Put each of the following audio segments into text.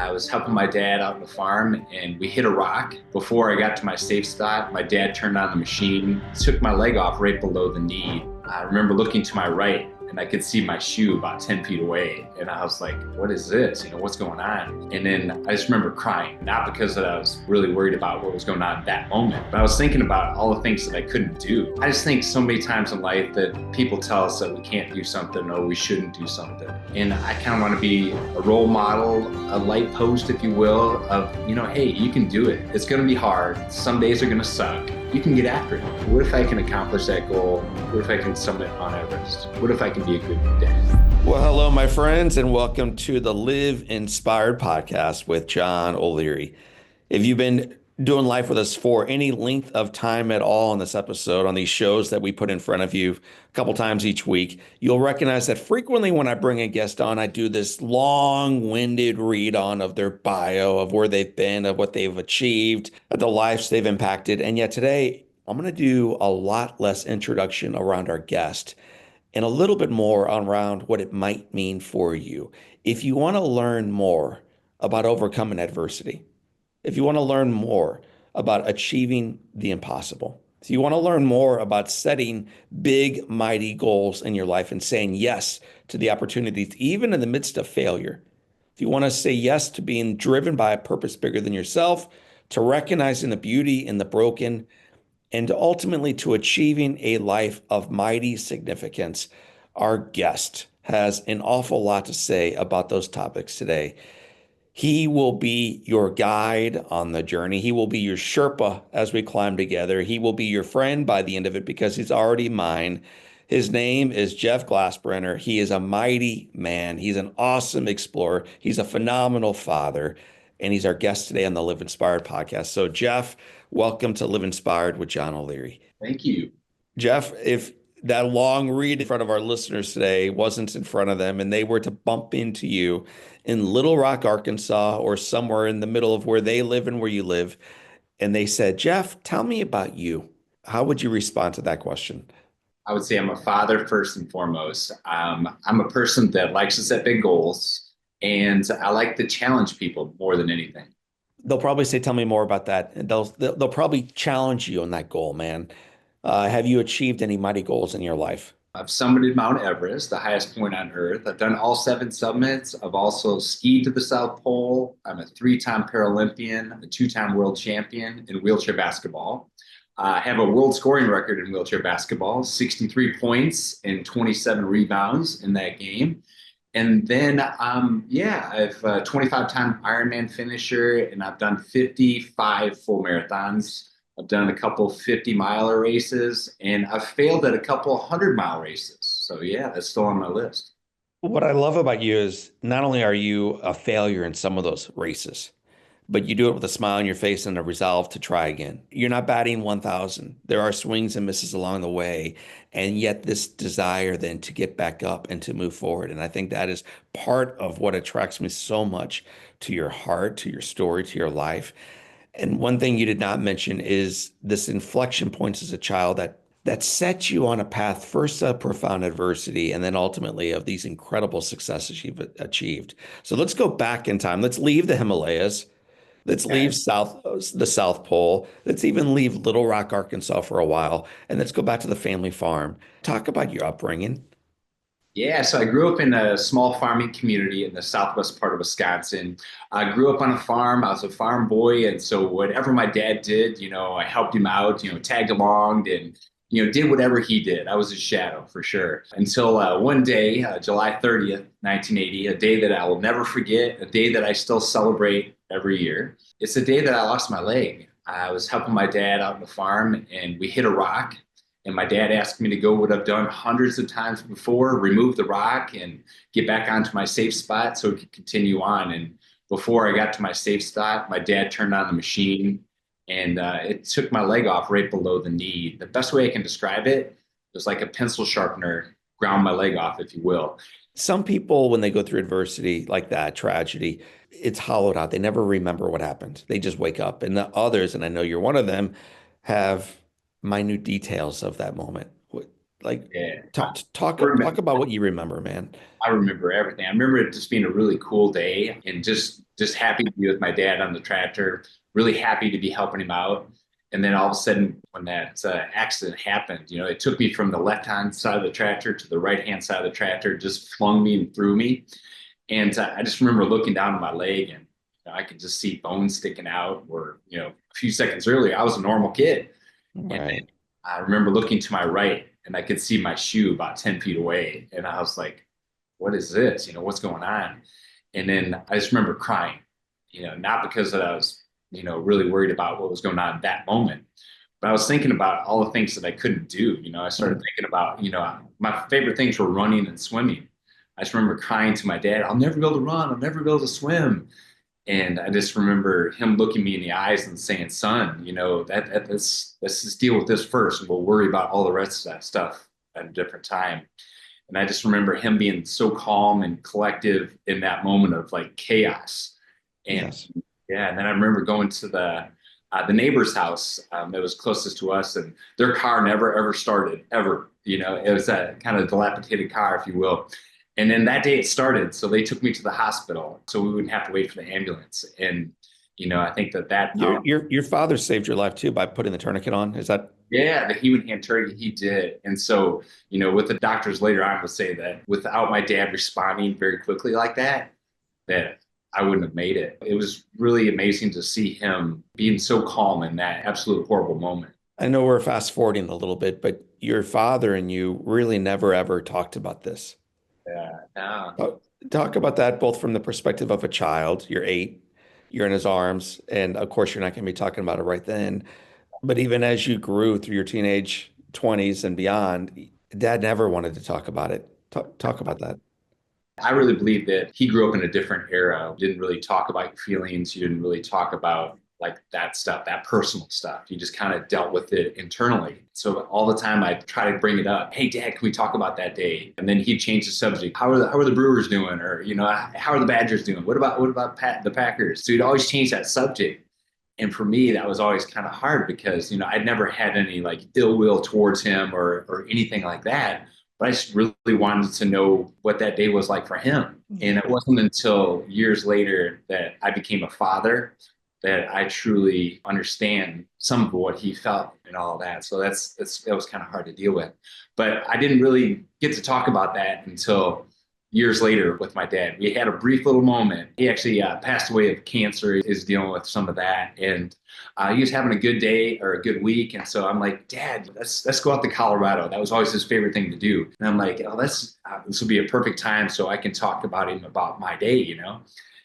I was helping my dad out on the farm and we hit a rock. Before I got to my safe spot, my dad turned on the machine, took my leg off right below the knee. I remember looking to my right and I could see my shoe about 10 feet away. And I was like, what is this? What's going on? And then I just remember crying, not because that I was really worried about what was going on at that moment, but I was thinking about all the things that I couldn't do. I just think so many times in life that people tell us that we can't do something or we shouldn't do something. And I kind of want to be a role model, a light post, if you will, of, hey, you can do it. It's going to be hard. Some days are going to suck. You can get after it. What if I can accomplish that goal? What if I can summit Mount Everest? What if I can be a good dad? Well, hello, my friends, and welcome to the Live Inspired podcast with John O'Leary. If you've been doing life with us for any length of time at all on this episode, on these shows that we put in front of you a couple times each week, you'll recognize that frequently when I bring a guest on, I do this long-winded read on of their bio, of where they've been, of what they've achieved, of the lives they've impacted. And yet today, I'm going to do a lot less introduction around our guest and a little bit more around what it might mean for you. If you want to learn more about overcoming adversity, if you want to learn more about achieving the impossible, if you want to learn more about setting big, mighty goals in your life and saying yes to the opportunities, even in the midst of failure, if you want to say yes to being driven by a purpose bigger than yourself, to recognizing the beauty in the broken, and ultimately to achieving a life of mighty significance, our guest has an awful lot to say about those topics today. He will be your guide on the journey. He will be your Sherpa as we climb together. He will be your friend by the end of it because he's already mine. His name is Jeff Glasbrenner. He is a mighty man. He's an awesome explorer. He's a phenomenal father. And he's our guest today on the Live Inspired podcast. So, Jeff, welcome to Live Inspired with John O'Leary. Thank you. Jeff, if that long read in front of our listeners today wasn't in front of them and they were to bump into you in Little Rock, Arkansas, or somewhere in the middle of where they live and where you live, and they said, Jeff, tell me about you, how would you respond to that question? I would say I'm a father first and foremost. I'm a person that likes to set big goals. And I like to challenge people more than anything. They'll probably say, tell me more about that. And they'll probably challenge you on that goal, man. Have you achieved any mighty goals in your life? I've summited Mount Everest, the highest point on earth. I've done all 7 summits. I've also skied to the South Pole. I'm a 3-time Paralympian, a 2-time world champion in wheelchair basketball. I have a world scoring record in wheelchair basketball, 63 points and 27 rebounds in that game. And then, I've 25-time Ironman finisher, and I've done 55 full marathons. I've done a couple 50-mile races, and I've failed at a couple 100-mile races. So, yeah, that's still on my list. What I love about you is not only are you a failure in some of those races, but you do it with a smile on your face and a resolve to try again. You're not batting 1,000. There are swings and misses along the way, and yet this desire then to get back up and to move forward. And I think that is part of what attracts me so much to your heart, to your story, to your life. And one thing you did not mention is this inflection points as a child that sets you on a path, first of profound adversity, and then ultimately of these incredible successes you've achieved. So let's go back in time. Let's leave the Himalayas. Let's leave the South Pole. Let's even leave Little Rock, Arkansas for a while. And let's go back to the family farm. Talk about your upbringing. Yeah, so I grew up in a small farming community in the southwest part of Wisconsin. I grew up on a farm. I was a farm boy. And so whatever my dad did, I helped him out, tagged along and, did whatever he did. I was his shadow for sure. Until one day, July 30th, 1980, a day that I will never forget, a day that I still celebrate every year. It's the day that I lost my leg. I was helping my dad out on the farm and we hit a rock. And my dad asked me to go what I've done hundreds of times before, remove the rock and get back onto my safe spot so we could continue on. And before I got to my safe spot, my dad turned on the machine and it took my leg off right below the knee. The best way I can describe it was like a pencil sharpener ground my leg off, if you will. Some people, when they go through adversity like that, tragedy, it's hollowed out. They never remember what happened. They just wake up. And the others, and I know you're one of them, have minute details of that moment. Like, Yeah. talk about what you remember, man. I remember everything. I remember it just being a really cool day and just happy to be with my dad on the tractor, really happy to be helping him out. And then all of a sudden, when that accident happened, it took me from the left-hand side of the tractor to the right-hand side of the tractor, just flung me and threw me. And I just remember looking down at my leg and I could just see bones sticking out. Where, a few seconds earlier, I was a normal kid. And then Right. I remember looking to my right and I could see my shoe about 10 feet away. And I was like, what is this? What's going on? And then I just remember crying, not because I was, really worried about what was going on at that moment, but I was thinking about all the things that I couldn't do. I started Mm. thinking about, my favorite things were running and swimming. I just remember crying to my dad, I'll never be able to run. I'll never be able to swim. And I just remember him looking me in the eyes and saying, son, let's just deal with this first and we'll worry about all the rest of that stuff at a different time. And I just remember him being so calm and collective in that moment of like chaos. And Yes. yeah, and then I remember going to the neighbor's house that was closest to us, and their car never ever started ever. It was a kind of dilapidated car, if you will. And then that day it started, so they took me to the hospital, so we wouldn't have to wait for the ambulance. And I think that Your father saved your life too by putting the tourniquet on. Is that yeah, the human hand turkey, he did. And so, with the doctors later on would say that without my dad responding very quickly like that I wouldn't have made it. It was really amazing to see him being so calm in that absolute horrible moment. I know we're fast forwarding a little bit, but your father and you really never ever talked about this. Yeah, no. Talk about that both from the perspective of a child. You're 8, you're in his arms, and of course, you're not going to be talking about it right then. But even as you grew through your teenage 20s and beyond, Dad never wanted to talk about it. Talk about that. I really believe that he grew up in a different era. You didn't really talk about your feelings. You didn't really talk about like that stuff, that personal stuff. You just kind of dealt with it internally. So all the time I try to bring it up. Hey, Dad, can we talk about that day? And then he'd change the subject. How are the Brewers doing? Or how are the Badgers doing? What about the Packers? So he'd always change that subject. And for me, that was always kind of hard because I'd never had any like ill will towards him or anything like that. But I just really wanted to know what that day was like for him. And it wasn't until years later that I became a father that I truly understand some of what he felt and all that. So that was kind of hard to deal with. But I didn't really get to talk about that until years later with my dad. We had a brief little moment. He actually passed away of cancer, is dealing with some of that. And he was having a good day or a good week. And so I'm like, Dad, let's go out to Colorado. That was always his favorite thing to do. And I'm like, oh, this will be a perfect time so I can talk about him about my day. And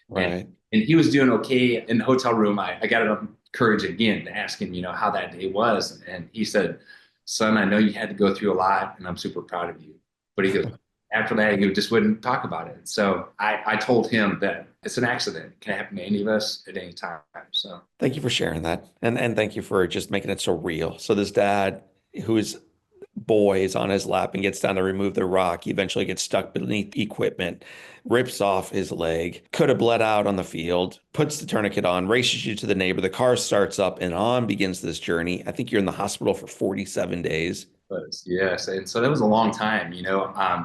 Right. and he was doing okay in the hotel room. I got enough courage again to ask him, how that day was. And he said, son, I know you had to go through a lot and I'm super proud of you. But he goes, after that, he just wouldn't talk about it. So I told him that it's an accident. It can happen to any of us at any time. So Thank you for sharing that. And thank you for just making it so real. So this dad whose boy is on his lap and gets down to remove the rock, he eventually gets stuck beneath equipment, rips off his leg, could have bled out on the field, puts the tourniquet on, races you to the neighbor. The car starts up and on begins this journey. I think you're in the hospital for 47 days. but yes, and so that was a long time,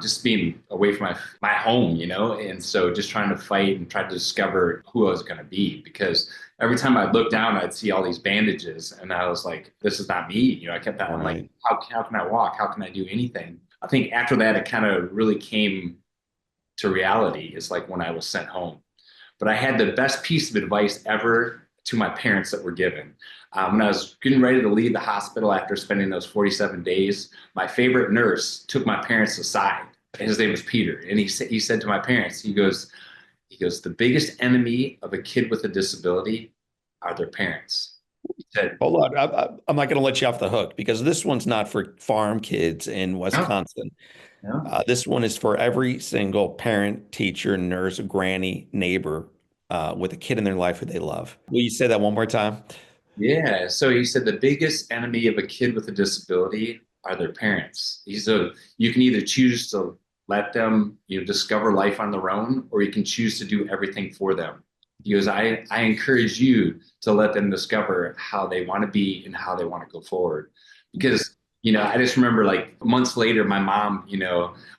just being away from my home, and so just trying to fight and try to discover who I was going to be because every time I looked down, I'd see all these bandages, and I was like, this is not me. I kept that. I'm like, Right. how can I walk? How can I do anything? I think after that, it kind of really came to reality. Is like when I was sent home. But I had the best piece of advice ever to my parents that were given. When I was getting ready to leave the hospital after spending those 47 days, my favorite nurse took my parents aside. His name was Peter. And he said to my parents, he goes, the biggest enemy of a kid with a disability are their parents. He said, Hold on. I'm not going to let you off the hook because this one's not for farm kids in no, Wisconsin. no. This one is for every single parent, teacher, nurse, granny, neighbor with a kid in their life who they love. Will you say that one more time? Yeah. So he said the biggest enemy of a kid with a disability are their parents. He said you can either choose to let them, discover life on their own, or you can choose to do everything for them. He goes, I encourage you to let them discover how they want to be and how they want to go forward. Because I just remember like months later, my mom,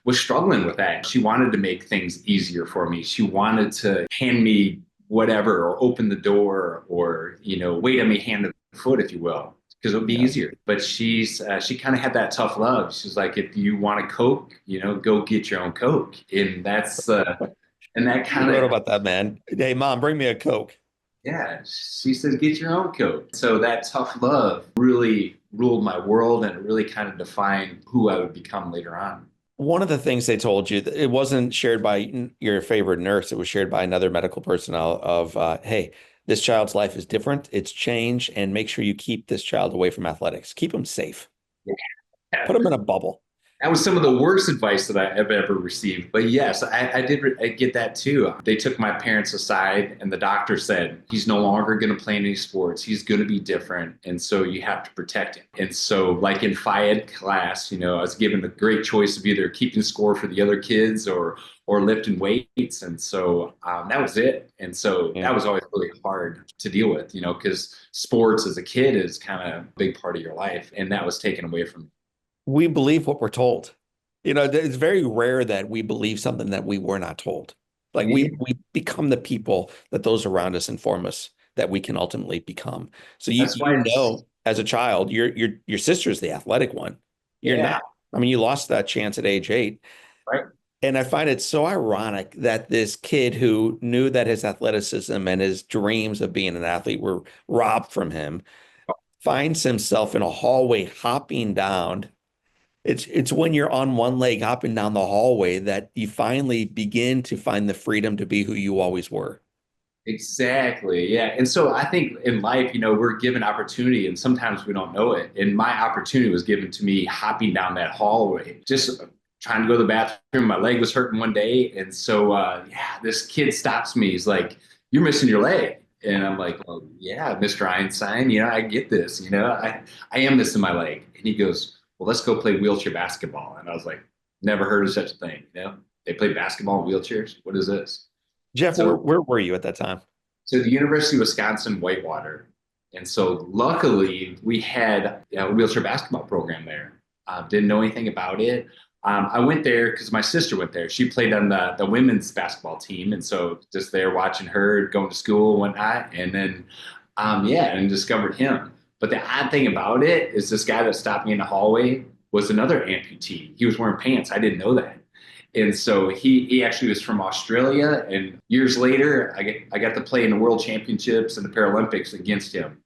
was struggling with that. She wanted to make things easier for me. She wanted to hand me whatever or open the door or, wait on me hand and foot, if you will, because it would be Yeah. easier. But she kind of had that tough love. She's like, if you want a Coke, go get your own Coke. And that You kind wrote of, about that, man. Hey, mom, bring me a Coke. yeah, she says, get your own Coke. So that tough love really ruled my world and it really kind of defined who I would become later on. One of the things they told you, it wasn't shared by your favorite nurse. It was shared by another medical personnel of, hey, this child's life is different. It's changed, and make sure you keep this child away from athletics. Keep them safe. Yeah. Put them in a bubble. That was some of the worst advice that I have ever received. But yes, I get that too. They took my parents aside, and the doctor said, he's no longer going to play any sports. He's going to be different. And so you have to protect him. And so, like in Phi class, I was given the great choice of either keeping score for the other kids or lifting weights. And so that was it. And so Yeah. that was always really hard to deal with, because sports as a kid is kind of a big part of your life. And that was taken away from me. We believe what we're told. It's very rare that we believe something that we were not told. Like Yeah, we become the people that those around us inform us that we can ultimately become. So that's why it's, as a child, your sister's the athletic one. You're yeah, not. I mean, you lost that chance at age 8. right. And I find it so ironic that this kid who knew that his athleticism and his dreams of being an athlete were robbed from him finds himself in a hallway hopping down. It's when you're on one leg hopping down the hallway that you finally begin to find the freedom to be who you always were. Exactly. Yeah. And so I think in life, we're given opportunity and sometimes we don't know it. And my opportunity was given to me hopping down that hallway, just trying to go to the bathroom. My leg was hurting one day. And so, yeah, this kid stops me. He's like, you're missing your leg. And I'm like, well, yeah, Mr. Einstein, I get this, I am missing my leg. And he goes, well, let's go play wheelchair basketball. And I was like, never heard of such a thing. They play basketball in wheelchairs. What is this? Jeff, where, So where were you at that time? so the University of Wisconsin Whitewater. And so luckily we had a wheelchair basketball program there. Didn't know anything about it. I went there because my sister went there. She played on the women's basketball team. And so just there watching her going to school and whatnot. And then, yeah, and discovered him. But the odd thing about it is this guy that stopped me in the hallway was another amputee. He was wearing pants. I didn't know that. And so he actually was from Australia. And years later, I got to play in the World Championships and the Paralympics against him.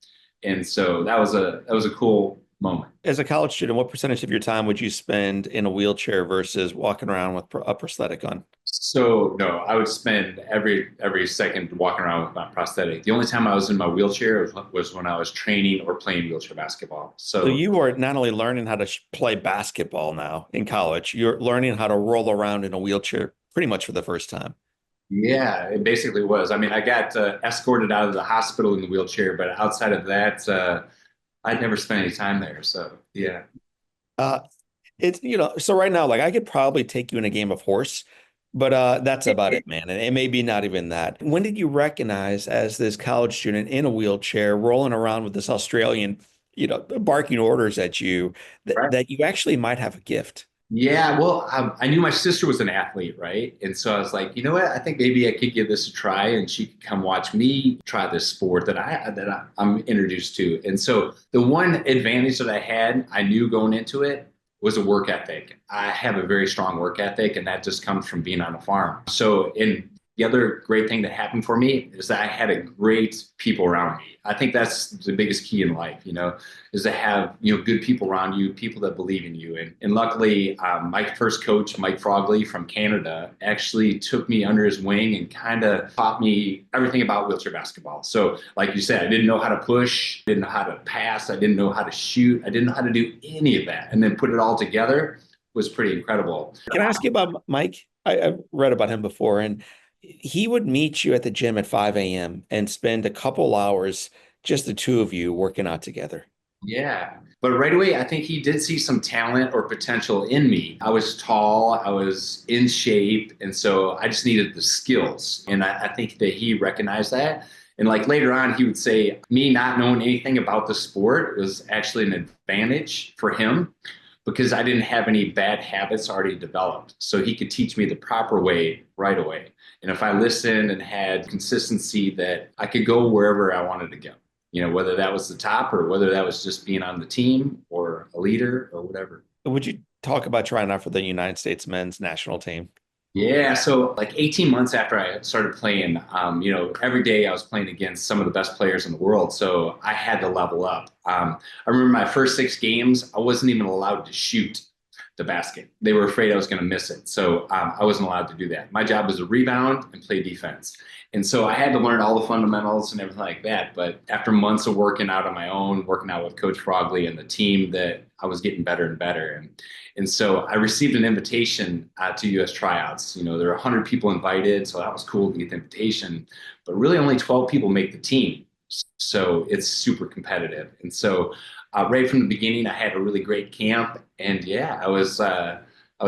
And so that was a cool moment. As a college student, what percentage of your time would you spend in a wheelchair versus walking around with a prosthetic on? So no, I would spend every second walking around with my prosthetic. The only time I was in my wheelchair was when I was training or playing wheelchair basketball. So So you are not only learning how to play basketball now in college, you're learning how to roll around in a wheelchair pretty much for the first time. yeah, it basically was. I mean, I got escorted out of the hospital in the wheelchair, but outside of that, I'd never spent any time there. So yeah. Uh, so right now, like I could probably take you in a game of horse, but that's about it, man. And it may be not even that. When did you recognize as this college student in a wheelchair rolling around with this Australian, barking orders at you that you actually might have a gift? Yeah, well, I knew my sister was an athlete, right? And so I was like, you know what? I think maybe I could give this a try, and she could come watch me try this sport I'm introduced to. And so the one advantage that I had, I knew going into it, was a work ethic. I have a very strong work ethic, and that just comes from being on a farm. So, in the other great thing that happened for me is that I had a great people around me. I think that's the biggest key in life, is to have, good people around you, people that believe in you. And luckily, my first coach, Mike Frogley from Canada, actually took me under his wing and kind of taught me everything about wheelchair basketball. So like you said, I didn't know how to push, didn't know how to pass, I didn't know how to shoot, I didn't know how to do any of that. And then put it all together was pretty incredible. Can I ask you about Mike? I've read about him before, and he would meet you at the gym at 5 a.m. and spend a couple hours, just the two of you working out together. Yeah. But right away, I think he did see some talent or potential in me. I was tall, I was in shape, and so I just needed the skills. And I think that he recognized that. And like later on, he would say, me not knowing anything about the sport was actually an advantage for him because I didn't have any bad habits already developed. So he could teach me the proper way right away. And if I listened and had consistency, that I could go wherever I wanted to go, whether that was the top or whether that was just being on the team or a leader or whatever. Would you talk about trying out for the United States men's national team? Yeah, so like 18 months after I started playing, every day I was playing against some of the best players in the world. So I had to level up. I remember my first 6 games, I wasn't even allowed to shoot the basket. They were afraid I was going to miss it. So I wasn't allowed to do that. My job was to rebound and play defense. And so I had to learn all the fundamentals and everything like that. But after months of working out on my own, working out with Coach Frogley and the team, that I was getting better and better. And so I received an invitation to U.S. tryouts. There were 100 people invited, so that was cool to get the invitation. But really, only 12 people make the team, so it's super competitive. And so, right from the beginning, I had a really great camp, and yeah, I was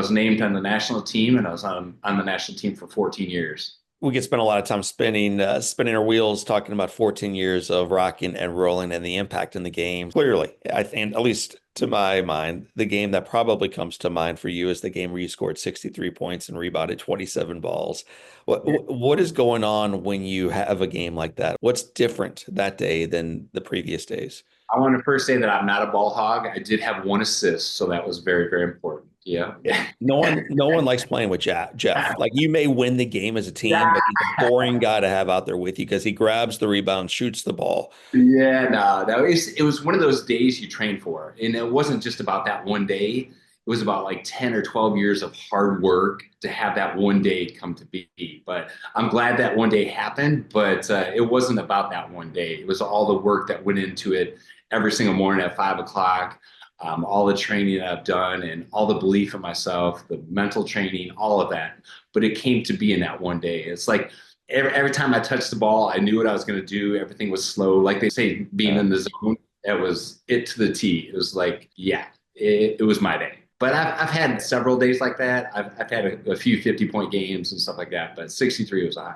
named on the national team, and I was on the national team for 14 years. We could spend a lot of time spinning our wheels, talking about 14 years of rocking and rolling and the impact in the game. Clearly, I think, at least to my mind, the game that probably comes to mind for you is the game where you scored 63 points and rebounded 27 balls. What is going on when you have a game like that? What's different that day than the previous days? I want to first say that I'm not a ball hog. I did have one assist, so that was very, very important. Yeah. No one likes playing with Jeff. Like, you may win the game as a team, but he's a boring guy to have out there with you because he grabs the rebound, shoots the ball. Yeah, no, it was one of those days you train for. And it wasn't just about that one day. It was about like 10 or 12 years of hard work to have that one day come to be. But I'm glad that one day happened, but it wasn't about that one day. It was all the work that went into it every single morning at 5 o'clock, all the training that I've done and all the belief in myself, the mental training, all of that. But it came to be in that one day. It's like every time I touched the ball, I knew what I was going to do. Everything was slow. Like they say, being in the zone, that was it to the T. It was like, yeah, it was my day. But I've had several days like that. I've had a few 50-point games and stuff like that, but 63 was high.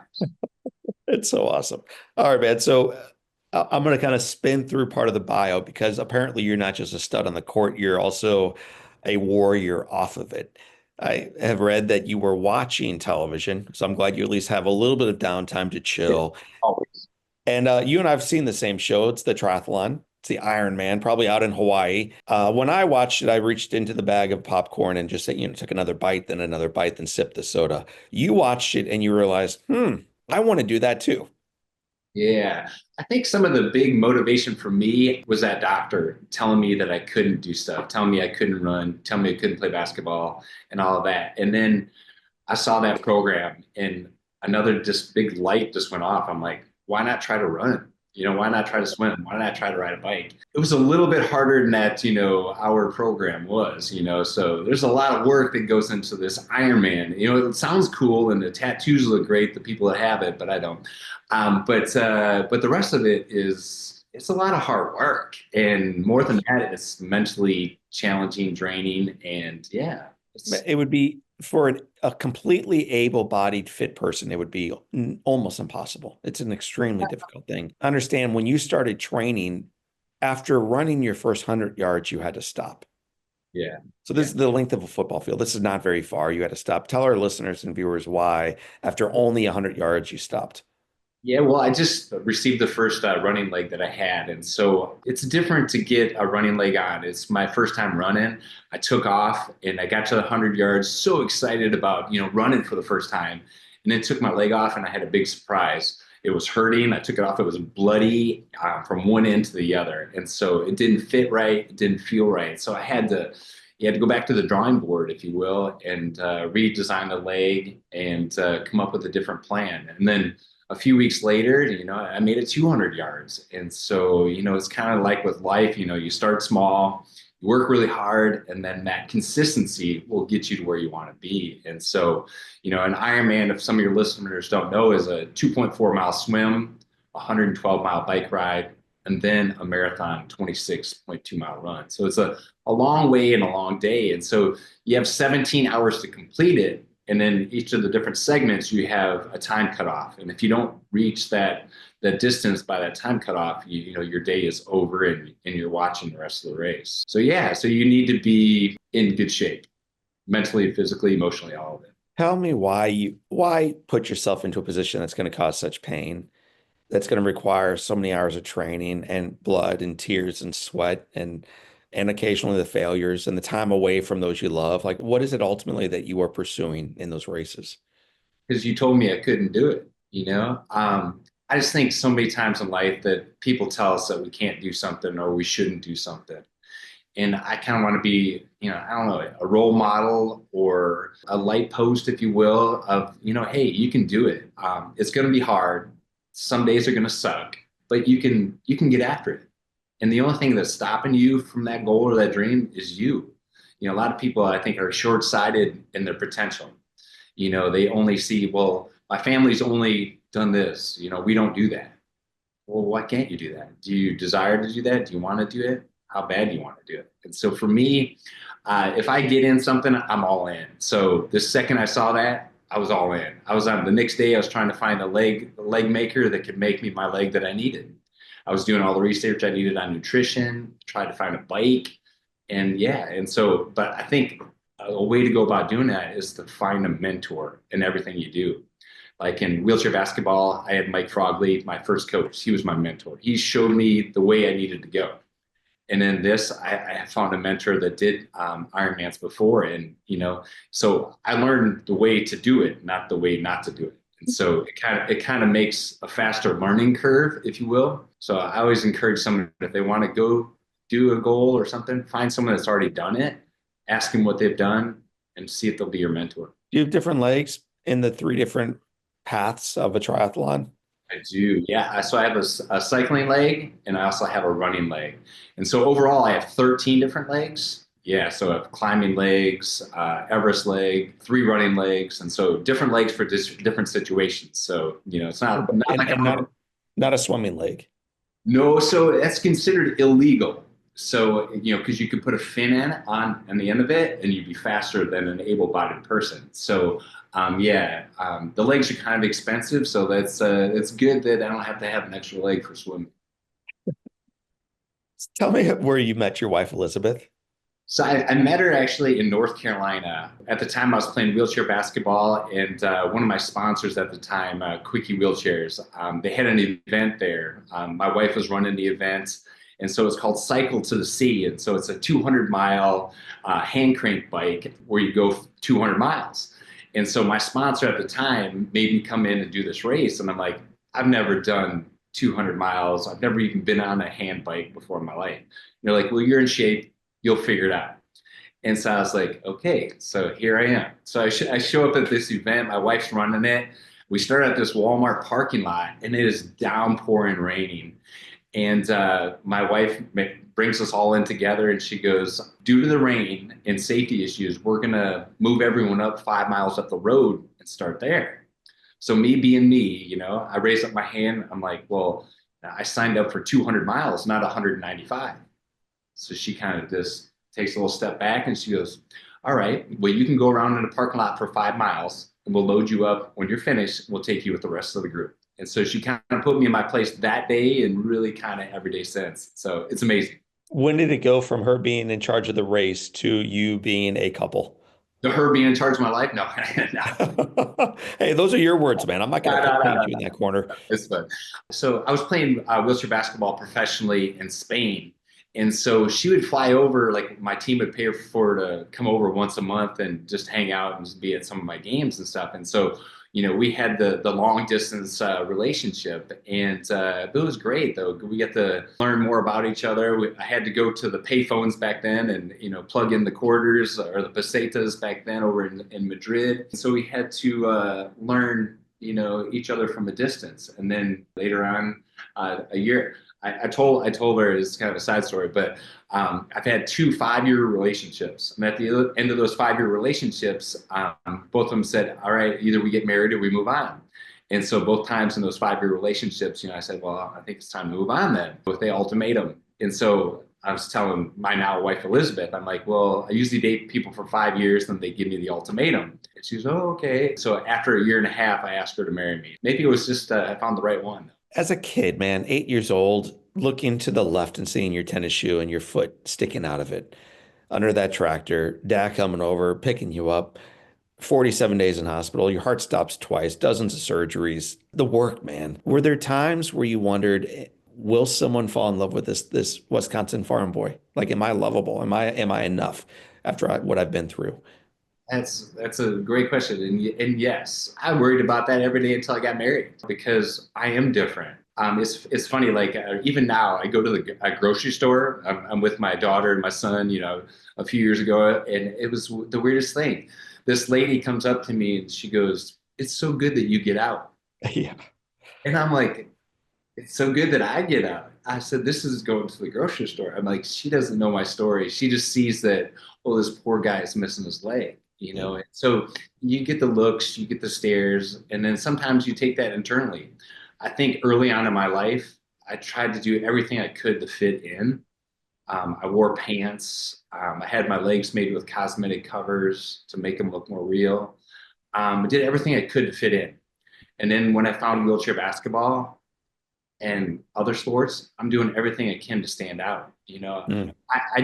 It's so awesome. All right, man. So I'm going to kind of spin through part of the bio because apparently you're not just a stud on the court, you're also a warrior off of it. I have read that you were watching television, so I'm glad you at least have a little bit of downtime to Yeah, chill. always. And you and I have seen the same show. It's the triathlon. It's the Ironman, probably out in Hawaii. When I watched it, I reached into the bag of popcorn and just took another bite, then another bite, then sipped the soda. You watched it and you realized, I want to do that too. Yeah. I think some of the big motivation for me was that doctor telling me that I couldn't do stuff, telling me I couldn't run, telling me I couldn't play basketball and all of that. And then I saw that program and another just big light just went off. I'm like, why not try to run? Why not try to swim? Why not try to ride a bike? It was a little bit harder than that, our program was. So there's a lot of work that goes into this Ironman. It sounds cool and the tattoos look great, the people that have it, but I don't. But the rest of it it's a lot of hard work. And more than that, it's mentally challenging, draining, and yeah. It would be for a completely able-bodied fit person, it would be almost impossible. It's an extremely difficult thing. Understand when you started training, after running your first 100 yards, you had to stop. Yeah. So this is the length of a football field. This is not very far. You had to stop. Tell our listeners and viewers why, after only 100 yards, you stopped. Yeah, well, I just received the first running leg that I had. And so it's different to get a running leg on. It's my first time running. I took off and I got to the 100 yards, so excited about, running for the first time. And then took my leg off and I had a big surprise. It was hurting. I took it off. It was bloody from one end to the other. And so it didn't fit right. It didn't feel right. So you had to go back to the drawing board, if you will, and redesign the leg and come up with a different plan. And then a few weeks later, I made it 200 yards. And so, it's kind of like with life, you start small, you work really hard, and then that consistency will get you to where you want to be. And so, an Ironman, if some of your listeners don't know, is a 2.4 mile swim, 112-mile bike ride, and then a marathon 26.2 mile run. So it's a long way and a long day. And so you have 17 hours to complete it. And then each of the different segments, you have a time cutoff. And if you don't reach that distance by that time cutoff, you know, your day is over and you're watching the rest of the race. So yeah, so you need to be in good shape, mentally, physically, emotionally, all of it. Tell me why put yourself into a position that's going to cause such pain, that's going to require so many hours of training and blood and tears and sweat and occasionally the failures and the time away from those you love. Like, what is it ultimately that you are pursuing in those races? Because you told me I couldn't do it, you know? I just think so many times in life that people tell us that we can't do something or we shouldn't do something. And I kind of want to be, you know, I don't know, a role model or a light post, if you will, of, you know, hey, you can do it. It's going to be hard. Some days are going to suck, but you can get after it. And the only thing that's stopping you from that goal or that dream is you. You know, a lot of people I think are short-sighted in their potential. You know, they only see, well, my family's only done this. You know, we don't do that. Well, why can't you do that? Do you desire to do that? Do you want to do it? How bad do you want to do it? And so for me, if I get in something, I'm all in. So the second I saw that, I was all in. I was on the next day, I was trying to find a leg maker that could make me my leg that I needed. I was doing all the research I needed on nutrition, tried to find a bike. And yeah, and so, but I think a way to go about doing that is to find a mentor in everything you do. Like in wheelchair basketball, I had Mike Frogley, my first coach. He was my mentor. He showed me the way I needed to go. And in this, I found a mentor that did Ironmans before, and you know, so I learned the way to do it, not the way not to do it. And so it kind of makes a faster learning curve, if you will. So I always encourage someone, if they want to go do a goal or something, find someone that's already done it, ask them what they've done, and see if they'll be your mentor. Do you have different legs in the three different paths of a triathlon? I do, yeah. So I have a cycling leg and I also have a running leg. And so overall, I have 13 different legs. Yeah, so I have climbing legs, Everest leg, three running legs, and so different legs for different situations. So, you know, it's not like And not a swimming leg. no, so that's considered illegal. So, you know, because you could put a fin in on the end of it and you'd be faster than an able-bodied person. So, yeah, the legs are kind of expensive. So it's good that I don't have to have an extra leg for swimming. Tell me where you met your wife, Elizabeth. So I met her actually in North Carolina. At the time, I was playing wheelchair basketball, and one of my sponsors at the time, Quickie Wheelchairs, they had an event there. My wife was running the event, and so it's called Cycle to the Sea. And so it's a 200-mile hand crank bike where you go 200 miles. And so my sponsor at the time made me come in and do this race, and I'm like, I've never done 200 miles. I've never even been on a hand bike before in my life. And they're like, well, you're in shape, you'll figure it out. And so I was like, okay, so here I am. So I show up at this event. My wife's running it. We start at this Walmart parking lot, and it is downpouring raining. And my wife brings us all in together, and she goes, due to the rain and safety issues, we're going to move everyone up 5 miles up the road and start there. So me being me, you know, I raise up my hand. I'm like, well, I signed up for 200 miles, not 195. So she kind of just takes a little step back and she goes, all right, well, you can go around in the parking lot for 5 miles and we'll load you up. When you're finished, we'll take you with the rest of the group. And so she kind of put me in my place that day and really kind of every day since. So it's amazing. When did it go from her being in charge of the race to you being a couple? To her being in charge of my life? No, Hey, those are your words, man. I'm not going to paint you in that corner. it's fun. So I was playing wheelchair basketball professionally in Spain. And so she would fly over, like my team would pay for her to come over once a month and just hang out and just be at some of my games and stuff. And so, you know, we had the long distance relationship, and it was great though. We get to learn more about each other. I had to go to the payphones back then and, you know, plug in the quarters or the pesetas back then over in Madrid. So we had to learn, you know, each other from a distance. And then later on, a year, I told her, it's kind of a side story, but I've had two 5-year relationships. And at the end of those 5-year relationships, both of them said, all right, either we get married or we move on. And so both times in those 5-year relationships, I said, well, I think it's time to move on then with the ultimatum. And so I was telling my now wife, Elizabeth, I'm like, well, I usually date people for 5 years, then they give me the ultimatum. And she's, oh, okay. So after a year and a half, I asked her to marry me. Maybe it was just, I found the right one. As a kid, man, 8 years old, looking to the left and seeing your tennis shoe and your foot sticking out of it under that tractor, dad coming over, picking you up, 47 days in hospital, your heart stops twice, dozens of surgeries, the work, man. Were there times where you wondered, will someone fall in love with this Wisconsin farm boy? Like, am I lovable? Am I enough after what I've been through? That's a great question, and yes, I worried about that every day until I got married because I am different. It's funny, like even now, I go to the grocery store. I'm with my daughter and my son, a few years ago, and it was the weirdest thing. This lady comes up to me and she goes, "It's so good that you get out," Yeah. and I'm like, "It's so good that I get out." I said, "This is going to the grocery store." I'm like, she doesn't know my story. She just sees that, oh, this poor guy is missing his leg, Yeah. And so you get the looks, you get the stares, and then sometimes you take that internally. I think early on in my life, I tried to do everything I could to fit in. I wore pants. I had my legs made with cosmetic covers to make them look more real. I did everything I could to fit in. And then when I found wheelchair basketball, and other sports, I'm doing everything I can to stand out. Mm. I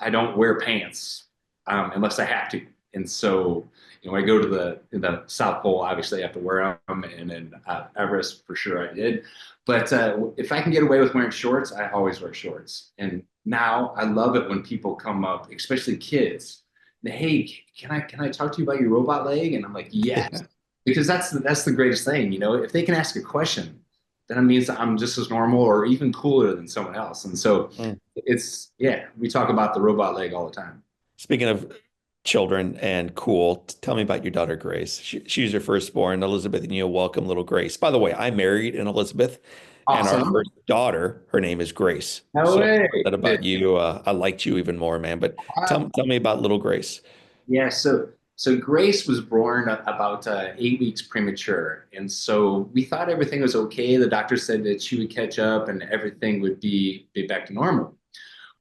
don't wear pants unless I have to. And so, I go to the South Pole, obviously I have to wear them, and then Everest for sure I did. But if I can get away with wearing shorts, I always wear shorts. And now I love it when people come up, especially kids. Hey, can I talk to you about your robot leg? And I'm like, yes, because that's the greatest thing. If they can ask a question, then it means I'm just as normal or even cooler than someone else. And so Mm. yeah, we talk about the robot leg all the time. Speaking of children and cool, tell me about your daughter, Grace. She's your firstborn, Elizabeth, and you welcome little Grace. By the way, I married an Elizabeth, and our Awesome. first daughter, her name is Grace. No So way. that about you, I liked you even more, man. But tell me about little Grace. Yeah, so Grace was born about 8 weeks premature, and so we thought everything was okay. The doctor said that she would catch up and everything would be back to normal.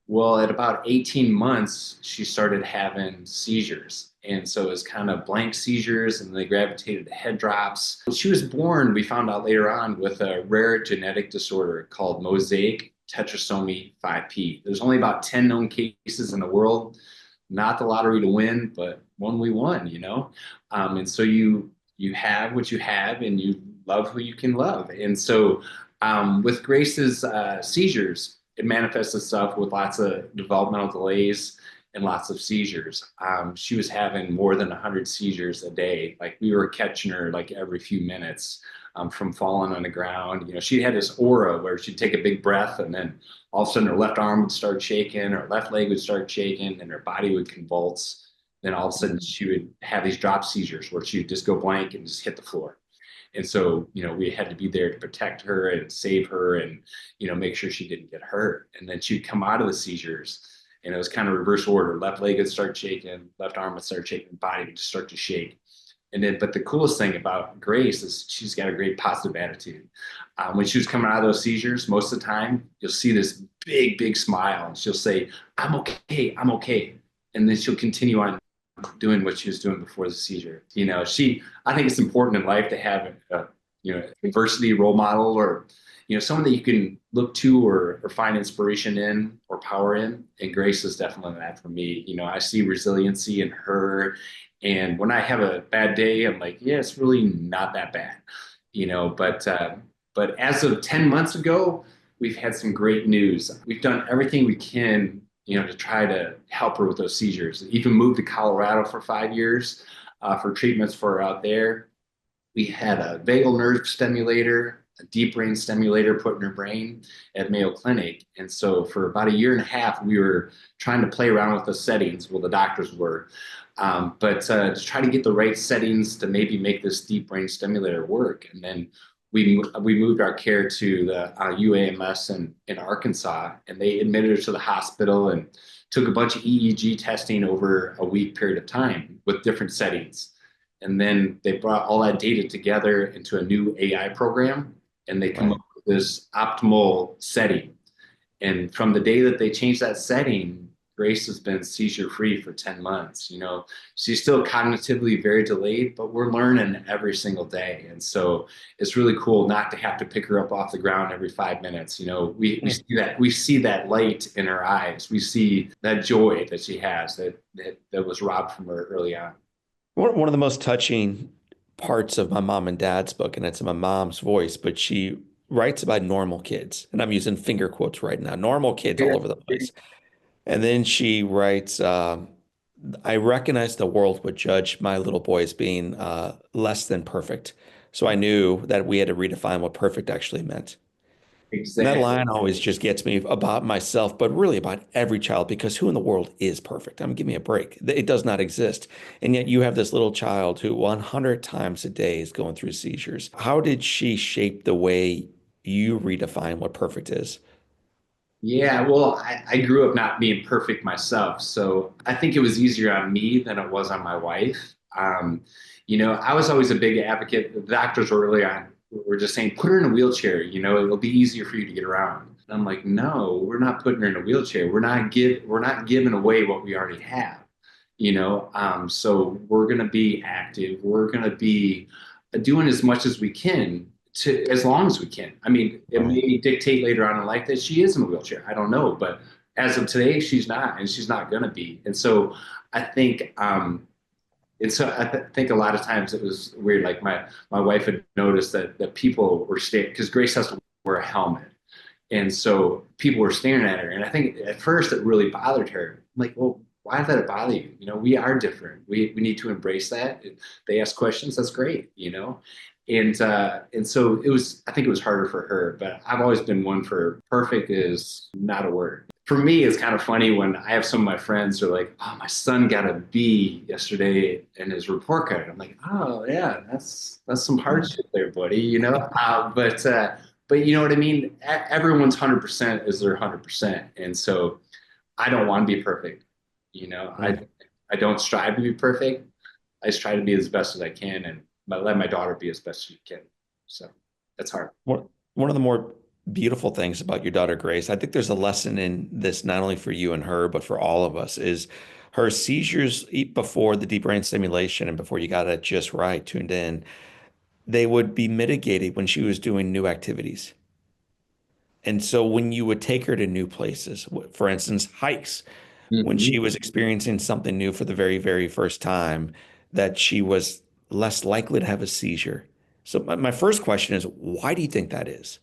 Well, at about 18 months, she started having seizures. And so it was kind of blank seizures, and they gravitated to head drops. She was born, we found out later on, with a rare genetic disorder called mosaic tetrasomy 5P. There's only about 10 known cases in the world. Not the lottery to win, but one we won. And so you have what you have, and you love who you can love. And so with Grace's seizures, it manifests itself with lots of developmental delays and lots of seizures. She was having more than 100 seizures a day. Like we were catching her like every few minutes from falling on the ground. She had this aura where she'd take a big breath, and then all of a sudden her left arm would start shaking, her left leg would start shaking, and her body would convulse. Then all of a sudden she would have these drop seizures where she would just go blank and just hit the floor. And so, we had to be there to protect her and save her and, make sure she didn't get hurt. And then she'd come out of the seizures, and it was kind of reverse order. Left leg would start shaking, left arm would start shaking, body would start to shake. And then, but the coolest thing about Grace is she's got a great positive attitude. When she was coming out of those seizures, most of the time, you'll see this big, big smile. And she'll say, I'm okay, I'm okay. And then she'll continue on doing what she was doing before the seizure. I think it's important in life to have adversity role model, or, someone that you can look to or find inspiration in or power in. And Grace is definitely that for me. I see resiliency in her. And when I have a bad day, I'm like, yeah, it's really not that bad, but as of 10 months ago, we've had some great news. We've done everything we can to try to help her with those seizures. Even moved to Colorado for 5 years for treatments for her out there. We had a vagal nerve stimulator, a deep brain stimulator put in her brain at Mayo Clinic. And so for about a year and a half, we were trying to play around with the settings. Well, the doctors were. But to try to get the right settings to maybe make this deep brain stimulator work. And then we moved our care to the UAMS in Arkansas, and they admitted her to the hospital and took a bunch of EEG testing over a week period of time with different settings. And then they brought all that data together into a new AI program, and they come up Right. with this optimal setting. And from the day that they changed that setting, Grace has been seizure free for 10 months. She's still cognitively very delayed, but we're learning every single day. And so it's really cool not to have to pick her up off the ground every 5 minutes. We see that light in her eyes. We see that joy that she has that was robbed from her early on. One of the most touching parts of my mom and dad's book, and it's in my mom's voice, but she writes about normal kids, and I'm using finger quotes right now, normal kids all over the place. And then she writes, I recognize the world would judge my little boy as being less than perfect. So I knew that we had to redefine what perfect actually meant. And that Exactly. line always just gets me about myself, but really about every child, because who in the world is perfect? I mean, give me a break. It does not exist. And yet you have this little child who 100 times a day is going through seizures. How did she shape the way you redefine what perfect is? Yeah, well, I grew up not being perfect myself, so I think it was easier on me than it was on my wife. I was always a big advocate. The doctors early on were just saying, put her in a wheelchair, it'll be easier for you to get around. And I'm like, no, we're not putting her in a wheelchair. We're not giving away what we already have, so we're gonna be active. We're gonna be doing as much as we can to as long as we can. I mean, it Right. may dictate later on in life that she is in a wheelchair. I don't know, but as of today, she's not, and she's not going to be. And so I think, think a lot of times it was weird. Like my wife had noticed that people were staring because Grace has to wear a helmet, and so people were staring at her. And I think at first it really bothered her. I'm like, well, why did that bother you? We are different. We need to embrace that. If they ask questions, that's great. And so it was, I think it was harder for her, but I've always been one for perfect is not a word. For me, it's kind of funny when I have some of my friends who are like, oh, my son got a B yesterday in his report card. I'm like, oh yeah, that's some hardship there, buddy. But you know what I mean? Everyone's 100% is their 100%. And so I don't want to be perfect. You know, I, Right. I don't strive to be perfect. I just try to be as best as I can and let my daughter be as best as she can. So that's hard. One of the more beautiful things about your daughter, Grace, I think there's a lesson in this, not only for you and her, but for all of us, is her seizures before the deep brain stimulation and before you got it just right, tuned in, they would be mitigated when she was doing new activities. And so when you would take her to new places, for instance, hikes, when Mm-hmm. she was experiencing something new for the very, very first time, that she was less likely to have a seizure. So my first question is, why do you think that is?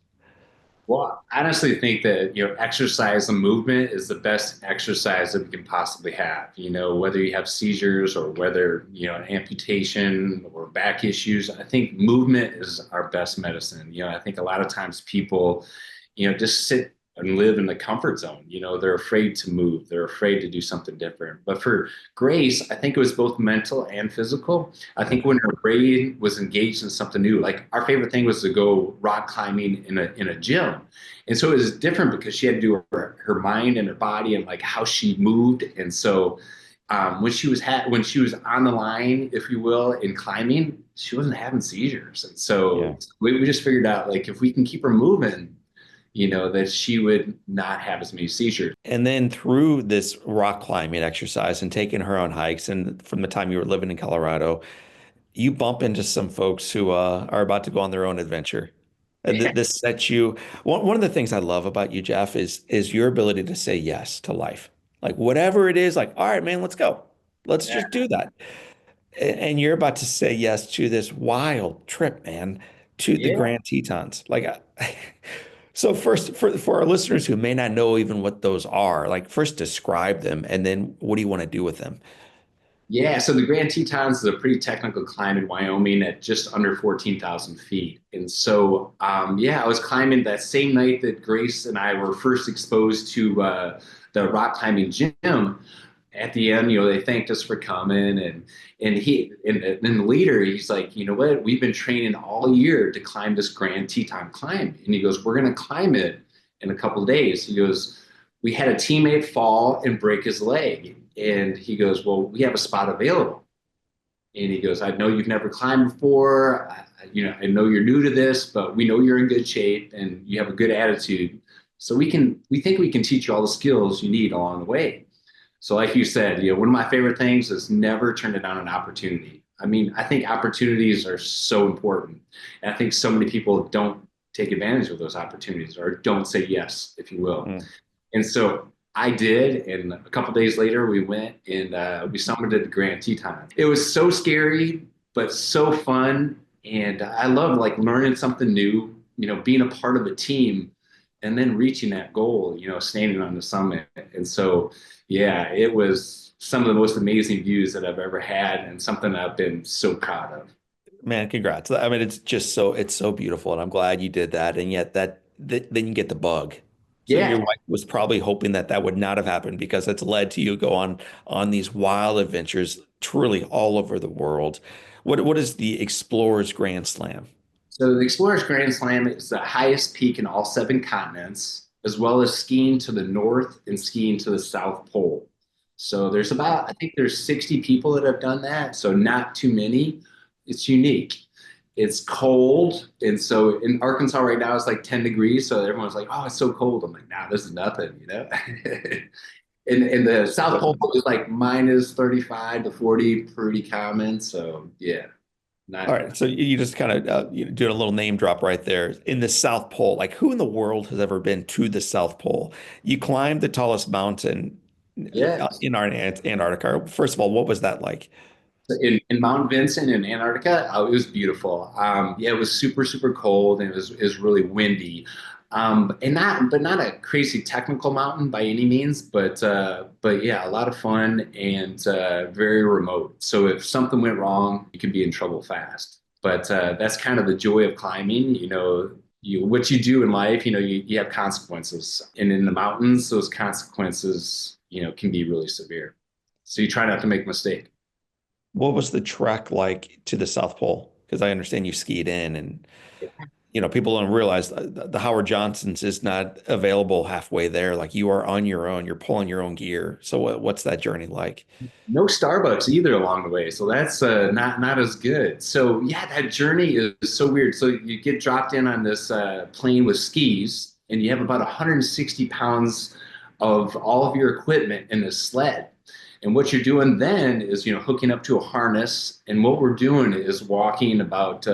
Well, I honestly think that, exercise and movement is the best exercise that we can possibly have. Whether you have seizures or whether, an amputation or back issues, I think movement is our best medicine. I think a lot of times people, just sit and live in the comfort zone. They're afraid to move, they're afraid to do something different. But for Grace, I think it was both mental and physical. I think when her brain was engaged in something new, like our favorite thing was to go rock climbing in a gym. And so it was different because she had to do her mind and her body and like how she moved. And so when she was on the line, if you will, in climbing, she wasn't having seizures. And Yeah. so we just figured out like if we can keep her moving, that she would not have as many seizures. And then through this rock climbing exercise and taking her on hikes, and from the time you were living in Colorado, you bump into some folks who are about to go on their own adventure. This sets you. One of the things I love about you, Jeff, is your ability to say yes to life. Like whatever it is, like, all right, man, let's go. Let's Yeah. just do that. And you're about to say yes to this wild trip, man, to the Yeah. Grand Tetons. So first, for our listeners who may not know even what those are, like first describe them, and then what do you want to do with them? Yeah, so the Grand Tetons is a pretty technical climb in Wyoming at just under 14,000 feet. And so, yeah, I was climbing that same night that Grace and I were first exposed to the rock climbing gym. At the end, they thanked us for coming, and the leader, he's like, you know what, we've been training all year to climb this Grand Teton climb, and he goes, we're going to climb it in a couple of days. He goes, we had a teammate fall and break his leg, and he goes, well, we have a spot available. And he goes, I know you've never climbed before. I know you're new to this, but we know you're in good shape and you have a good attitude. So we think we can teach you all the skills you need along the way. So like you said, one of my favorite things is never turn it down an opportunity. I mean, I think opportunities are so important. And I think so many people don't take advantage of those opportunities or don't say yes, if you will. Mm. And so I did, and a couple of days later, we went and we summited the Grand Teton. It was so scary, but so fun, and I love like learning something new. Being a part of a team, and then reaching that goal. Standing on the summit, and so yeah, it was some of the most amazing views that I've ever had, and something I've been so proud of. Man, congrats. I mean, it's so beautiful, and I'm glad you did that. And yet then you get the bug. So your Yeah, wife was probably hoping that that would not have happened because it's led to you go on these wild adventures, truly all over the world. What is the Explorers Grand Slam? so the Explorers Grand Slam is the highest peak in all seven continents, as well as skiing to the north and skiing to the South Pole. So I think there's 60 people that have done that. So not too many. It's unique. It's cold. And so in Arkansas right now, it's like 10 degrees. So everyone's like, oh, it's so cold. I'm like, nah, this is nothing. In the South Pole is like minus 35 to 40, pretty common. So yeah, All not. right, so you just kind of doing a little name drop right there. In the South Pole, like who in the world has ever been to the South Pole? You climbed the tallest mountain Yeah. in our Antarctica. First of all, what was that like? In Mount Vincent in Antarctica, it was beautiful. Yeah, it was super, super cold and it was really windy. But not a crazy technical mountain by any means, but yeah, a lot of fun and very remote. So if something went wrong, you could be in trouble fast. But that's kind of the joy of climbing. What you do in life, you have consequences. And in the mountains, those consequences, can be really severe. So you try not to make a mistake. What was the trek like to the South Pole? Because I understand you skied in, and people don't realize the Howard Johnson's is not available halfway there. Like you are on your own, you're pulling your own gear. So what's that journey like? No Starbucks either along the way, so that's not as good. So yeah, that journey is so weird. So you get dropped in on this plane with skis, and you have about 160 pounds of all of your equipment in this sled. And what you're doing then is, hooking up to a harness. And what we're doing is walking about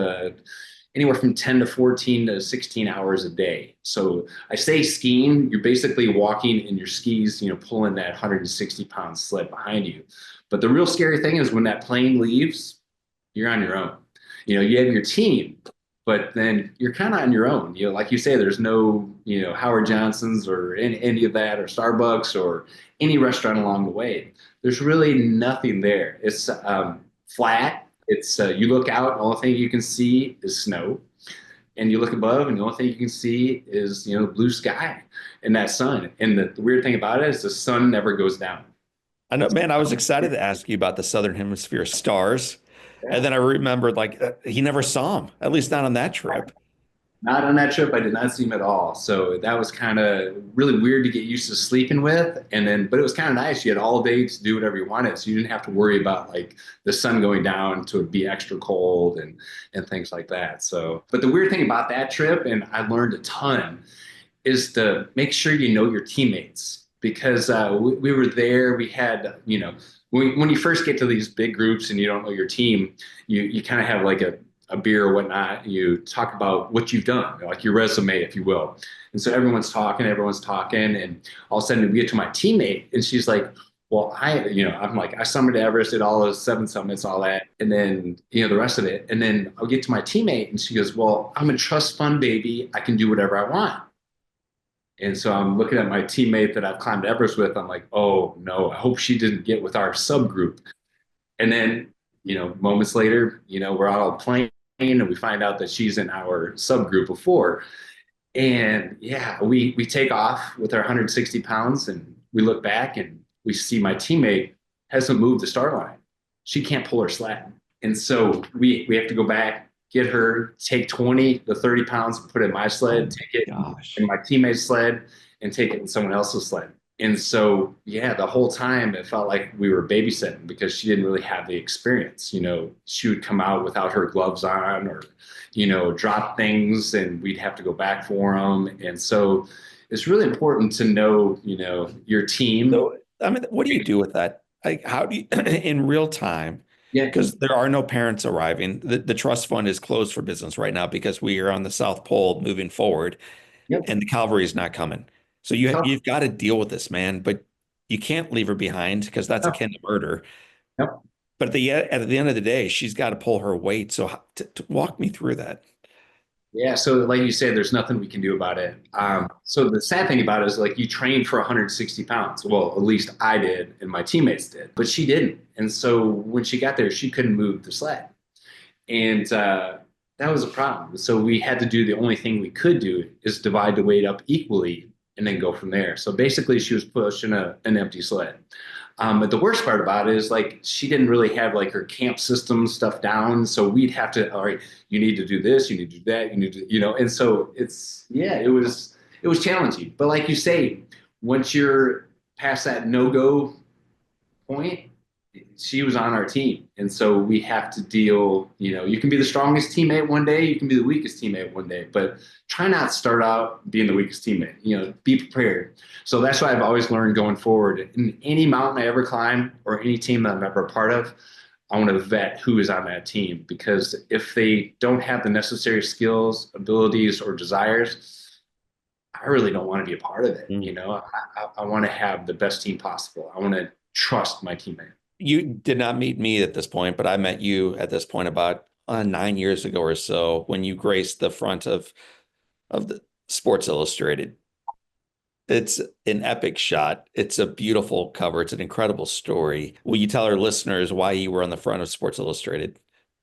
anywhere from 10 to 14 to 16 hours a day. So I say skiing, you're basically walking in your skis, pulling that 160-pound sled behind you. But the real scary thing is when that plane leaves, you're on your own. You have your team, but then you're kind of on your own. Like you say, there's no, Howard Johnson's or any of that or Starbucks or any restaurant along the way. There's really nothing there. It's flat. It's you look out, and the only thing you can see is snow, and you look above, and the only thing you can see is blue sky and that sun. And the weird thing about it is the sun never goes down. I know, man, I was excited to ask you about the Southern Hemisphere stars. And Yeah. then I remembered like he never saw them, at least not on that trip. Not on that trip. I did not see him at all. So that was kind of really weird to get used to sleeping with. But it was kind of nice. You had all day to do whatever you wanted. So you didn't have to worry about like the sun going down to be extra cold and things like that. So, but the weird thing about that trip, and I learned a ton, is to make sure you know your teammates because we were there. We had, when you first get to these big groups and you don't know your team, you kind of have like a beer or whatnot. You talk about what you've done, like your resume, if you will. And so everyone's talking, and all of a sudden we get to my teammate, and she's like, well, I'm like, I summited Everest, did all those 7 summits, all that, and then, the rest of it. And then I'll get to my teammate, and she goes, well, I'm a trust fund baby. I can do whatever I want. And so I'm looking at my teammate that I've climbed Everest with. I'm like, oh no, I hope she didn't get with our subgroup. And then, moments later, we're on a plane and we find out that she's in our subgroup of 4. And yeah, we take off with our 160 pounds and we look back and we see my teammate hasn't moved the start line. She can't pull her sled. And so we have to go back, get her, take 20 to 30 pounds, put it in my sled, take it Gosh. in my teammate's sled, and take it in someone else's sled. And so, yeah, the whole time it felt like we were babysitting because she didn't really have the experience. She would come out without her gloves on or, drop things and we'd have to go back for them. And so it's really important to know, your team. So, I mean, what do you do with that? Like, how do you, in real time, Yeah. because there are no parents arriving, the trust fund is closed for business right now because we are on the South Pole moving forward Yep. and the cavalry is not coming. So you've got to deal with this, man, but you can't leave her behind because that's Yep. akin to murder. Yep. But at the end of the day, she's got to pull her weight. So to walk me through that. Yeah, so like you said, there's nothing we can do about it. So the sad thing about it is like you trained for 160 pounds. Well, at least I did and my teammates did, but she didn't. And so when she got there, she couldn't move the sled. And that was a problem. So we had to do the only thing we could do is divide the weight up equally and then go from there. So basically, she was pushing an empty sled. But the worst part about it is like she didn't really have like her camp system stuff down. So we'd have to, all right, you need to do this, you need to do that, you need to, and so yeah, it was challenging. But like you say, once you're past that no-go point, she was on our team. And so we have to deal, you can be the strongest teammate one day, you can be the weakest teammate one day, but try not to start out being the weakest teammate, be prepared. So that's why I've always learned going forward in any mountain I ever climb or any team that I'm ever a part of, I want to vet who is on that team because if they don't have the necessary skills, abilities, or desires, I really don't want to be a part of it. Mm. I want to have the best team possible. I want to trust my teammate. You did not meet me at this point, but I met you at this point about 9 years ago or so when you graced the front of the Sports Illustrated. It's an epic shot. It's a beautiful cover. It's an incredible story. Will you tell our listeners why you were on the front of Sports Illustrated?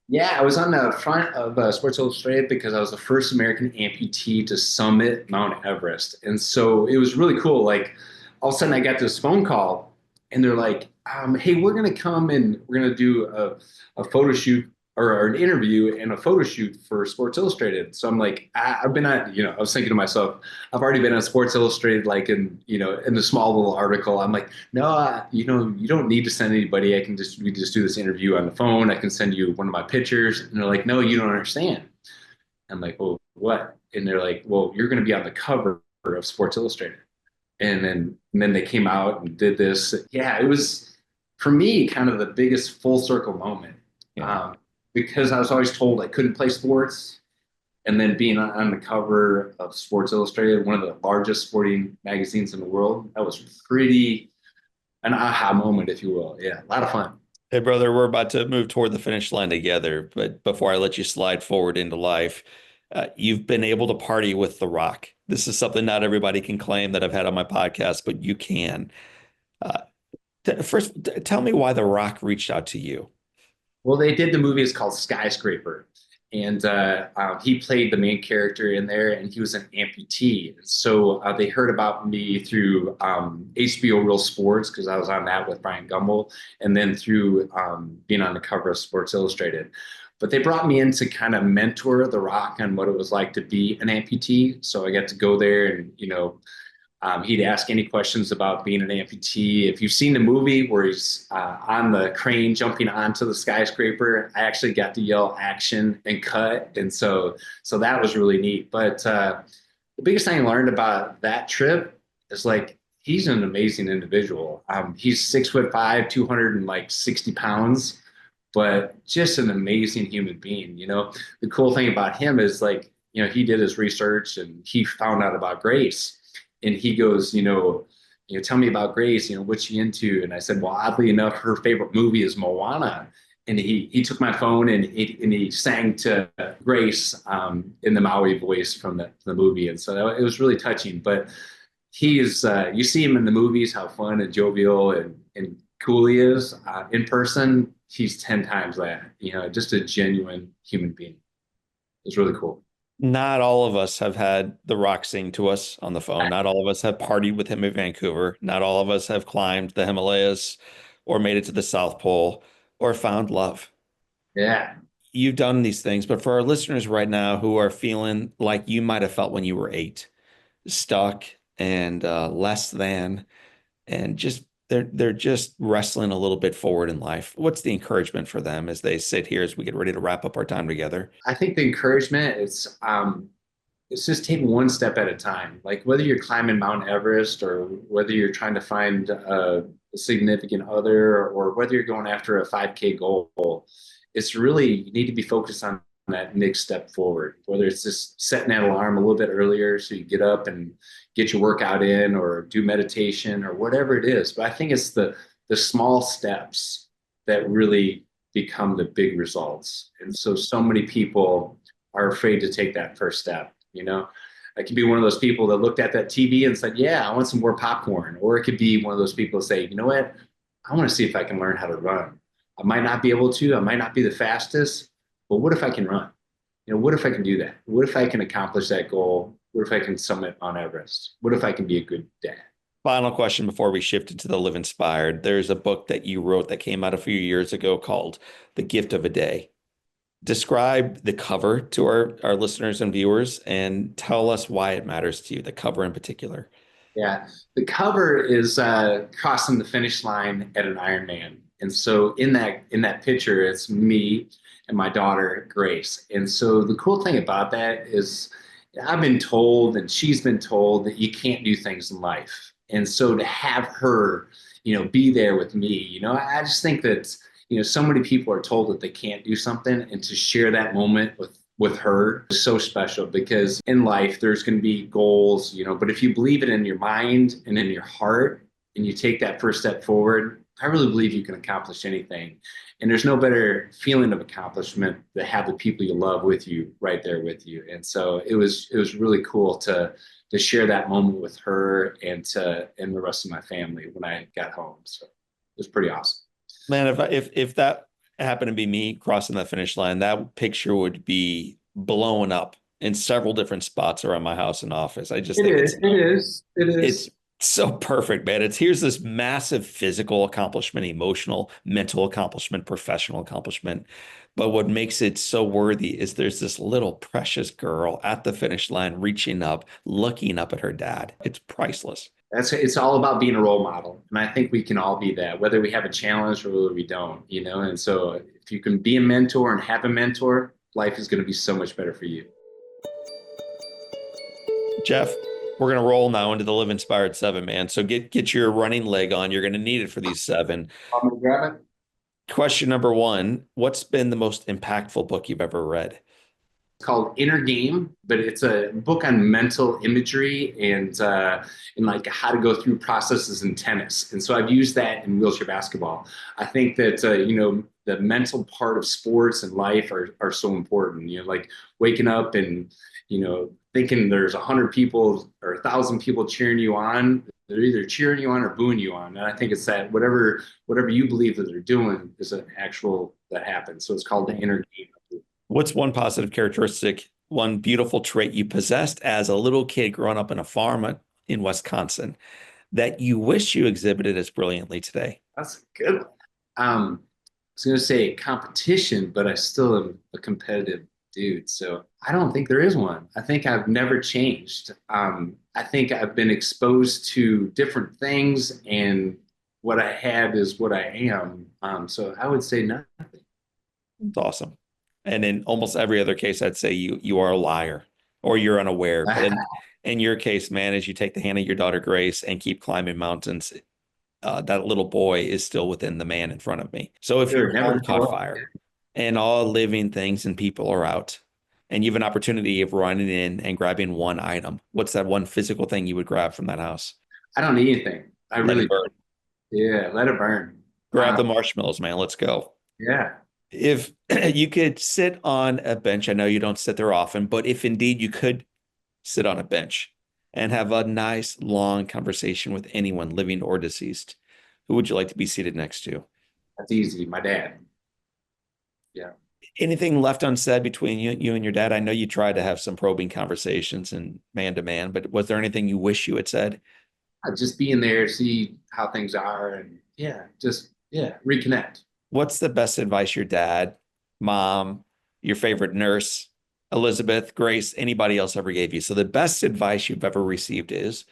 Yeah, I was on the front of Sports Illustrated because I was the first American amputee to summit Mount Everest. And so it was really cool. Like all of a sudden I got this phone call and they're like, hey, we're going to come and we're going to do a photo shoot or an interview and a photo shoot for Sports Illustrated. So I'm like, I've been on, I was thinking to myself, I've already been on Sports Illustrated, like in the small little article. I'm like, no, you don't need to send anybody. We just do this interview on the phone. I can send you one of my pictures. And they're like, no, you don't understand. I'm like, well, what? And they're like, well, you're going to be on the cover of Sports Illustrated. And then they came out and did this. Yeah, it was for me kind of the biggest full circle moment. Yeah. Um, because I was always told I couldn't play sports. And then being on the cover of Sports Illustrated, one of the largest sporting magazines in the world, that was pretty an aha moment, if you will. Yeah, a lot of fun. Hey, brother, we're about to move toward the finish line together. But before I let you slide forward into life, you've been able to party with The Rock. This is something not everybody can claim that I've had on my podcast, but you can. Uh, First, tell me why The Rock reached out to you. Well, they did the movie. It's called Skyscraper, and he played the main character in there, and he was an amputee. So they heard about me through HBO Real Sports because I was on that with Brian Gumbel, and then through being on the cover of Sports Illustrated. But they brought me in to kind of mentor The Rock on what it was like to be an amputee. So I got to go there and he'd ask any questions about being an amputee. If you've seen the movie where he's on the crane jumping onto the skyscraper, I actually got to yell action and cut. And so that was really neat. But the biggest thing I learned about that trip is like, he's an amazing individual. He's 6'5", 260 pounds, but just an amazing human being. The cool thing about him is like, he did his research and he found out about Grace and he goes, tell me about Grace, what's she into? And I said, well, oddly enough, her favorite movie is Moana. And he took my phone and he sang to Grace in the Maui voice from the movie. And so it was really touching. But he is, you see him in the movies, how fun and jovial and cool he is. In person, he's 10 times that, just a genuine human being. It's really cool. Not all of us have had The Rock sing to us on the phone. Not all of us have partied with him in Vancouver. Not all of us have climbed the Himalayas or made it to the South Pole or found love. Yeah. You've done these things, but for our listeners right now who are feeling like you might have felt when you were 8, stuck and less than, and just they're just wrestling a little bit forward in life. What's the encouragement for them as they sit here as we get ready to wrap up our time together? I think the encouragement is it's just taking one step at a time. Like whether you're climbing Mount Everest or whether you're trying to find a significant other or whether you're going after a 5K goal, it's really, you need to be focused on that next step forward, whether it's just setting that alarm a little bit earlier so you get up and get your workout in or do meditation or whatever it is. But I think it's the small steps that really become the big results. And so many people are afraid to take that first step. I could be one of those people that looked at that TV and said, yeah, I want some more popcorn. Or it could be one of those people that say, you know what? I want to see if I can learn how to run. I might not be able to, I might not be the fastest, but what if I can run? What if I can do that? What if I can accomplish that goal? What if I can summit Mount Everest? What if I can be a good dad? Final question before we shift into the Live Inspired. There's a book that you wrote that came out a few years ago called The Gift of a Day. Describe the cover to our listeners and viewers and tell us why it matters to you, the cover in particular. Yeah, the cover is crossing the finish line at an Ironman, and so in that picture, it's me and my daughter Grace. And so the cool thing about that is, I've been told, and she's been told that you can't do things in life, and so to have her, be there with me, I just think that so many people are told that they can't do something, and to share that moment with her is so special because in life there's going to be goals, but if you believe it in your mind and in your heart and you take that first step forward, I really believe you can accomplish anything. And there's no better feeling of accomplishment to have the people you love with you right there with you. And so it was really cool to share that moment with her and the rest of my family when I got home. So it was pretty awesome. Man, if that happened to be me crossing that finish line, that picture would be blown up in several different spots around my house and office. I just It think is. It is. It it's is. so perfect, man. Here's this massive physical accomplishment, emotional, mental accomplishment, professional accomplishment. But what makes it so worthy is there's this little precious girl at the finish line reaching up, looking up at her dad. It's priceless. It's all about being a role model. And I think we can all be that, whether we have a challenge or whether we don't. And so if you can be a mentor and have a mentor, life is going to be so much better for you. Jeff, we're going to roll now into the Live Inspired 7, man. So get your running leg on. You're going to need it for these 7. I'm going to grab it. Question number 1, what's been the most impactful book you've ever read? It's called Inner Game, but it's a book on mental imagery and like how to go through processes in tennis. And so I've used that in wheelchair basketball. I think that the mental part of sports and life are so important. Like waking up and thinking there's 100 people or 1,000 people cheering you on. They're either cheering you on or booing you on. And I think it's that whatever you believe that they're doing is an actual that happens. So it's called the inner game. What's one positive characteristic, one beautiful trait you possessed as a little kid growing up in a farm in Wisconsin that you wish you exhibited as brilliantly today? That's a good one. I was going to say competition, but I still am a competitive dude. So I don't think there is one. I think I've never changed. I think I've been exposed to different things, and what I have is what I am. So I would say nothing. It's awesome. And in almost every other case, I'd say you are a liar or you're unaware. But in your case, man, as you take the hand of your daughter Grace and keep climbing mountains, that little boy is still within the man in front of me. So if your home caught fire and all living things and people are out, and you have an opportunity of running in and grabbing one item, what's that one physical thing you would grab from that house? I don't need anything. I Let really it burn. Yeah, let it burn. Grab the marshmallows, man. Let's go. Yeah. If you could sit on a bench, I know you don't sit there often, but if indeed you could sit on a bench and have a nice long conversation with anyone living or deceased, who would you like to be seated next to? That's easy. My dad. Yeah. Anything left unsaid between you and your dad? I know you tried to have some probing conversations and man to man, but was there anything you wish you had said? Just being there, see how things are, and reconnect. What's the best advice your dad, mom, your favorite nurse, Elizabeth, Grace, anybody else ever gave you? So the best advice you've ever received is?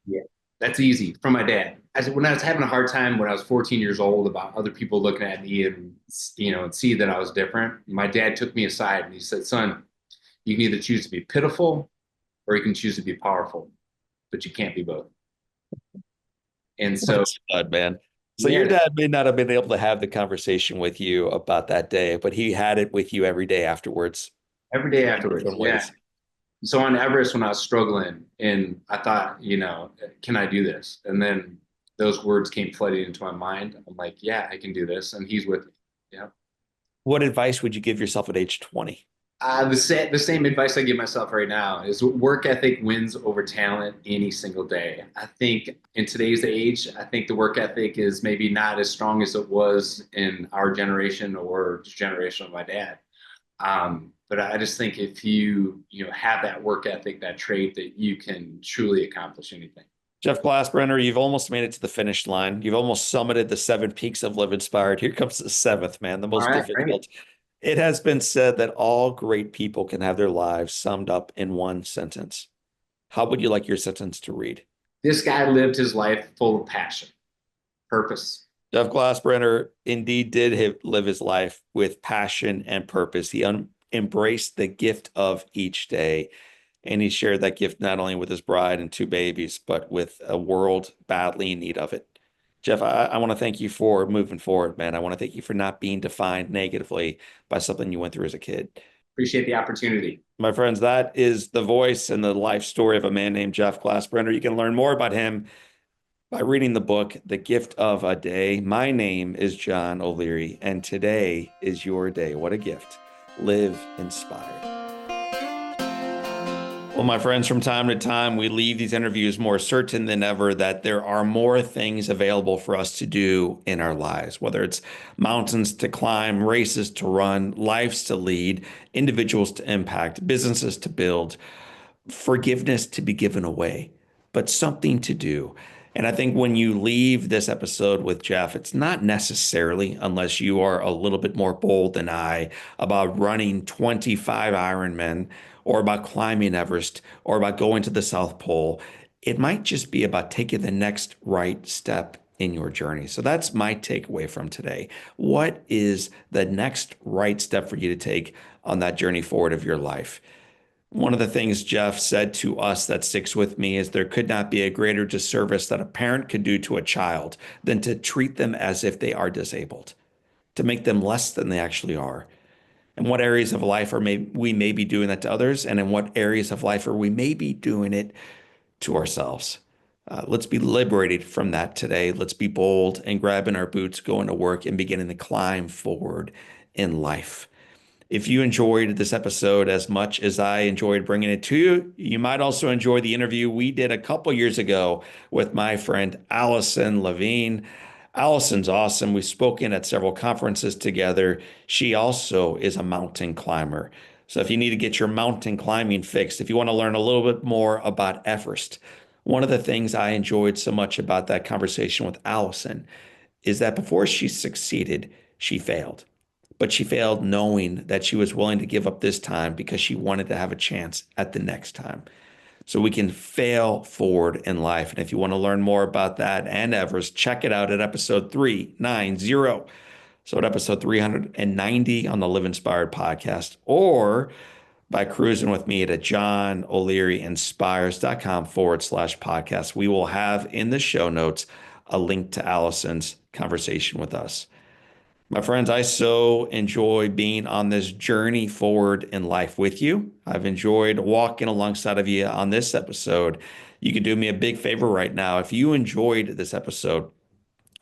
Yeah, That's easy from my dad. When I was having a hard time when I was 14 years old about other people looking at me and and see that I was different, my dad took me aside and he said, "Son, you can either choose to be pitiful or you can choose to be powerful, but you can't be both." And What a so, stud, man. So your yeah, dad may not have been able to have the conversation with you about that day, but he had it with you every day afterwards every day in afterwards, different yeah. ways. So on Everest, when I was struggling, and I thought, can I do this? And then those words came flooding into my mind. I'm like, yeah, I can do this, and he's with me. Yeah. What advice would you give yourself at age 20? The same advice I give myself right now is work ethic wins over talent any single day. I think in today's age, I think the work ethic is maybe not as strong as it was in our generation or generation of my dad. But I just think if you have that work ethic, that trait, that you can truly accomplish anything. Jeff Glasbrenner, you've almost made it to the finish line. You've almost summited the 7 peaks of Live Inspired. Here comes the seventh, man, the All most right, great. difficult. It has been said that all great people can have their lives summed up in one sentence. How would you like your sentence to read? This guy lived his life full of passion, purpose. Jeff Glassbrenner indeed did live his life with passion and purpose. He embraced the gift of each day, and he shared that gift not only with his bride and 2 babies, but with a world badly in need of it. Jeff, I want to thank you for moving forward, man. I want to thank you for not being defined negatively by something you went through as a kid. Appreciate the opportunity. My friends, that is the voice and the life story of a man named Jeff Glassbrenner. You can learn more about him by reading the book, The Gift of a Day. My name is John O'Leary, and today is your day. What a gift. Live inspired. Well, my friends, from time to time, we leave these interviews more certain than ever that there are more things available for us to do in our lives, whether it's mountains to climb, races to run, lives to lead, individuals to impact, businesses to build, forgiveness to be given away, but something to do. And I think when you leave this episode with Jeff, it's not necessarily, unless you are a little bit more bold than I, about running 25 Ironmen or about climbing Everest or about going to the South Pole. It might just be about taking the next right step in your journey. So that's my takeaway from today. What is the next right step for you to take on that journey forward of your life? One of the things Jeff said to us that sticks with me is there could not be a greater disservice that a parent could do to a child than to treat them as if they are disabled, to make them less than they actually are. In what areas of life we may be doing that to others, and in what areas of life are we may be doing it to ourselves? Let's be liberated from that today. Let's be bold and grabbing our boots, going to work, and beginning to climb forward in life. If you enjoyed this episode as much as I enjoyed bringing it to you, you might also enjoy the interview we did a couple years ago with my friend Allison Levine. Allison's awesome. We've spoken at several conferences together. She also is a mountain climber. So if you need to get your mountain climbing fixed, if you want to learn a little bit more about Everest, one of the things I enjoyed so much about that conversation with Allison is that before she succeeded, she failed. But she failed knowing that she was willing to give up this time because she wanted to have a chance at the next time. So we can fail forward in life. And if you want to learn more about that and Everest, check it out at episode 390. So at episode 390 on the Live Inspired podcast, or by cruising with me at johnolearyinspires.com/podcast. We will have in the show notes a link to Allison's conversation with us. My friends, I so enjoy being on this journey forward in life with you. I've enjoyed walking alongside of you on this episode. You can do me a big favor right now. If you enjoyed this episode,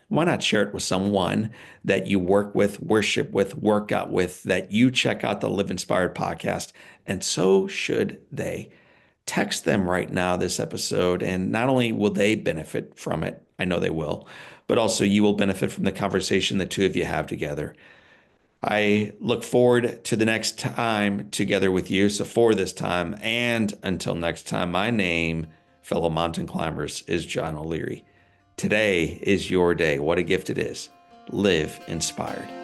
why not share it with someone that you work with, worship with, work out with, that you check out the Live Inspired podcast, and so should they. Text them right now this episode, and not only will they benefit from it, I know they will, but also you will benefit from the conversation the two of you have together. I look forward to the next time together with you. So for this time and until next time, my name, fellow mountain climbers, is John O'Leary. Today is your day. What a gift it is. Live inspired.